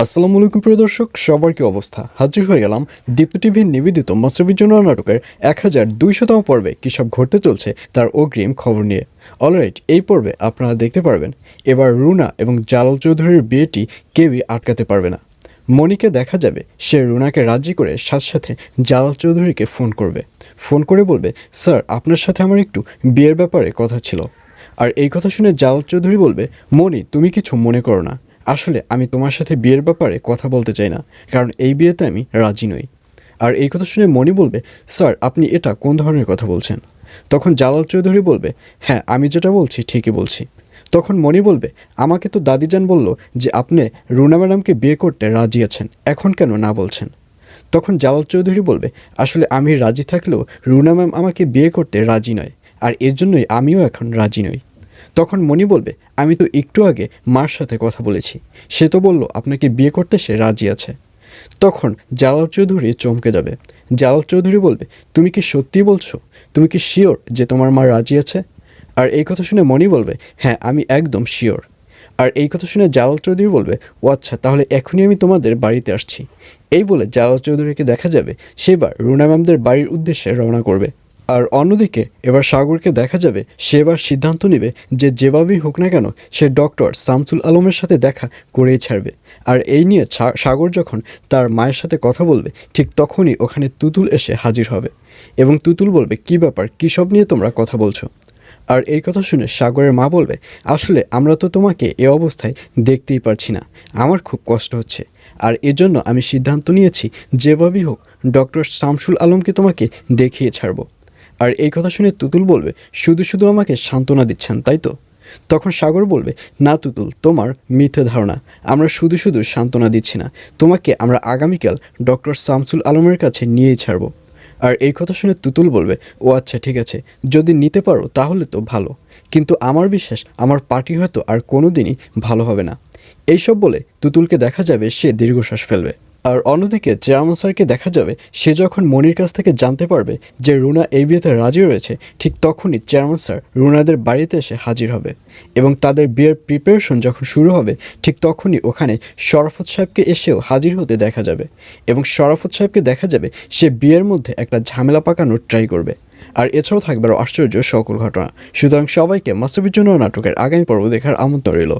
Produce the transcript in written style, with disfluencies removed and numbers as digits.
আসসালামু আলাইকুম প্রিয় দর্শক, সবার কি অবস্থা? হাজির হয়ে গেলাম দীপ্ত টিভির নিবেদিত মাস্টারপির জন্য নাটকের 1200তম পর্বে কী সব ঘটতে চলছে তার অগ্রিম খবর নিয়ে। অলরাইট, এই পর্বে আপনারা দেখতে পারবেন এবার রুনা এবং জালাল চৌধুরীর বিয়েটি কেউই আটকাতে পারবে না। মনিকে দেখা যাবে সে রুনাকে রাজি করে সাথে সাথে জালাল চৌধুরীকে ফোন করে বলবে, স্যার আপনার সাথে আমার একটু বিয়ের ব্যাপারে কথা ছিল। আর এই কথা শুনে জালাল চৌধুরী বলবে, মনি তুমি কিছু মনে করো না, আসলে আমি তোমার সাথে বিয়ের ব্যাপারে কথা বলতে চাই না, কারণ এই বিয়েতে আমি রাজি নই। আর এই কথা শুনে মনি বলবে, স্যার আপনি এটা কোন ধরনের কথা বলছেন? তখন জালাল চৌধুরী বলবে, হ্যাঁ আমি যেটা বলছি ঠিকই বলছি। তখন মনি বলবে, আমাকে তো দাদিজান বলল যে আপনি রুনা ম্যাডামকে বিয়ে করতে রাজি আছেন, এখন কেন না বলছেন? তখন জালাল চৌধুরী বলবে, আসলে আমি রাজি থাকলেও রুনা ম্যাম আমাকে বিয়ে করতে রাজি নয়, আর এর জন্যই আমিও এখন রাজি নই। তখন মনি বলবে, আমি তো একটু আগে মার সাথে কথা বলেছি, সে তো বলল আপনাকে বিয়ে করতে সে রাজি আছে। তখন জালাল চৌধুরী চমকে যাবে। জালাল চৌধুরী বলবে, তুমি কি সত্যি বলছো? তুমি কি শিওর যে তোমার মা রাজি আছে? আর এই কথা শুনে মনি বলবে, হ্যাঁ আমি একদম শিওর। আর এই কথা শুনে জালাল চৌধুরী বলবে, ও আচ্ছা, তাহলে এখনই আমি তোমাদের বাড়িতে আসছি। এই বলে জালাল চৌধুরীকে দেখা যাবে সেবার রুনা ম্যামদের বাড়ির উদ্দেশ্যে রওনা করবে। আর অন্যদিকে এবার সাগরকে দেখা যাবে সে এবার সিদ্ধান্ত নেবে যে যেভাবেই হোক না কেন সে ডক্টর শামসুল আলমের সাথে দেখা করেই ছাড়বে। আর এই নিয়ে সাগর যখন তার মায়ের সাথে কথা বলবে ঠিক তখনই ওখানে তুতুল এসে হাজির হবে এবং তুতুল বলবে, কী ব্যাপার, কী সব নিয়ে তোমরা কথা বলছো? আর এই কথা শুনে সাগরের মা বলবে, আসলে আমরা তো তোমাকে এ অবস্থায় দেখতেই পারছি না, আমার খুব কষ্ট হচ্ছে, আর এজন্য আমি সিদ্ধান্ত নিয়েছি যেভাবেই হোক ডক্টর শামসুল আলমকে তোমাকে দেখিয়ে ছাড়বো। আর এই কথা শুনে তুতুল বলবে, শুধু শুধু আমাকে সান্ত্বনা দিচ্ছেন তাই তো? তখন সাগর বলবে, না তুতুল, তোমার মিথ্যে ধারণা, আমরা শুধু শুধু সান্ত্বনা দিচ্ছি না, তোমাকে আমরা আগামীকাল ডক্টর শামসুল আলমের কাছে নিয়েই ছাড়বো। আর এই কথা শুনে তুতুল বলবে, ও আচ্ছা ঠিক আছে, যদি নিতে পারো তাহলে তো ভালো, কিন্তু আমার বিশ্বাস আমার পার্টি হয়তো আর কোনো দিনই ভালো হবে না। এইসব বলে তুতুলকে দেখা যাবে সে দীর্ঘশ্বাস ফেলবে। আর অন্যদিকে চেয়ারম্যান স্যারকে দেখা যাবে সে যখন মনির কাছ থেকে জানতে পারবে যে রুনা এই বিয়েতে রাজি রয়েছে, ঠিক তখনই চেয়ারম্যান স্যার রুনাদের বাড়িতে এসে হাজির হবে এবং তাদের বিয়ের প্রিপারেশন যখন শুরু হবে ঠিক তখনই ওখানে শরাফত সাহেবকে এসেও হাজির হতে দেখা যাবে এবং শরাফত সাহেবকে দেখা যাবে সে বিয়ের মধ্যে একটা ঝামেলা পাকানোর ট্রাই করবে। আর এছাড়াও থাকবে আরও আশ্চর্য সকল ঘটনা। সুতরাং সবাইকে মাস্টারপির জন্য নাটকের আগামী পর্ব দেখার আমন্ত্রণ রইল।